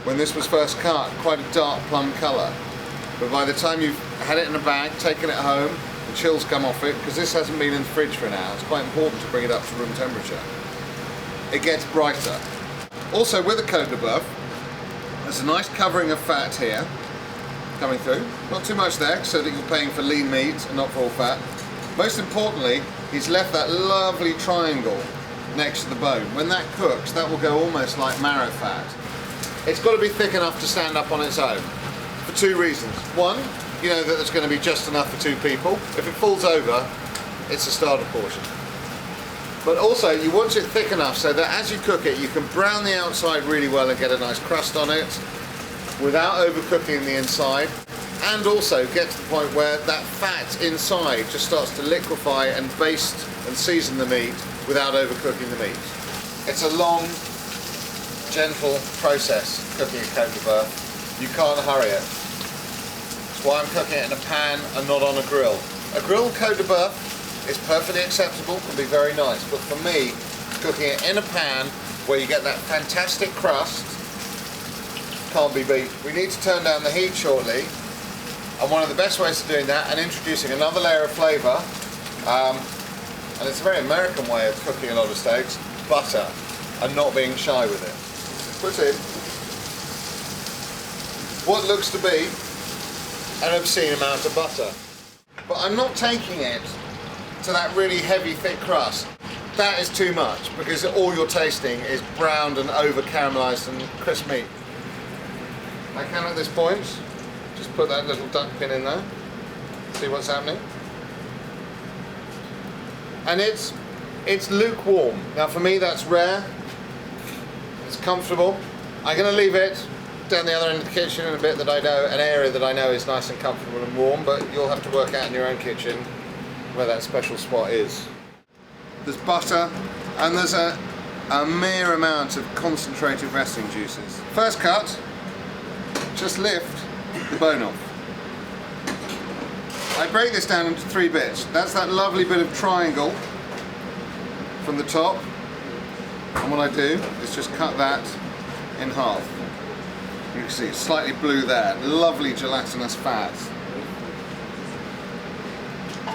when this was first cut, quite a dark plum colour. But by the time you've had it in a bag, taken it home, the chills come off it, because this hasn't been in the fridge for an hour. It's quite important to bring it up to room temperature. It gets brighter. Also with the Côte de Boeuf, there's a nice covering of fat here, coming through. Not too much there, so that you're paying for lean meat and not for all fat. Most importantly, he's left that lovely triangle next to the bone. When that cooks, that will go almost like marrow fat. It's got to be thick enough to stand up on its own, for two reasons. One, you know that there's going to be just enough for two people. If it falls over, it's a starter portion. But also, you want it thick enough so that as you cook it, you can brown the outside really well and get a nice crust on it without overcooking the inside, and also get to the point where that fat inside just starts to liquefy and baste and season the meat without overcooking the meat. It's a long, gentle process cooking a Côte de Boeuf. You can't hurry it. That's why I'm cooking it in a pan and not on a grill. A grilled Côte de Boeuf is perfectly acceptable, can be very nice, but for me, cooking it in a pan where you get that fantastic crust can't be beat. We need to turn down the heat shortly, and one of the best ways of doing that and introducing another layer of flavour, and it's a very American way of cooking a lot of steaks, butter, and not being shy with it. Put in what looks to be an obscene amount of butter, but I'm not taking it to that really heavy thick crust. That is too much, because all you're tasting is browned and over caramelised and crisp meat. I can at this point just put that little duck pin in there, see what's happening, and it's lukewarm. Now for me that's rare, it's comfortable. I'm going to leave it down the other end of the kitchen in a bit that I know, an area that I know is nice and comfortable and warm, but you'll have to work out in your own kitchen where that special spot is. There's butter and there's a mere amount of concentrated resting juices. First cut, just lift the bone off. I break this down into 3 bits. That's that lovely bit of triangle from the top, and what I do is just cut that in half. You can see it's slightly blue there, lovely gelatinous fat.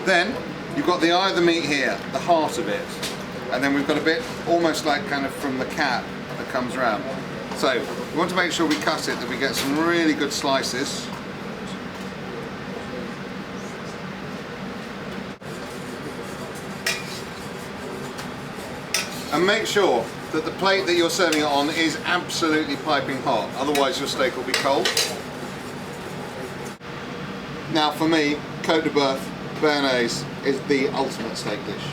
Then you've got the eye of the meat here, the heart of it, and then we've got a bit almost like kind of from the cap that comes around. So we want to make sure we cut it that we get some really good slices. And make sure that the plate that you're serving it on is absolutely piping hot, otherwise your steak will be cold. Now for me, Côte de Boeuf Béarnaise is the ultimate steak dish.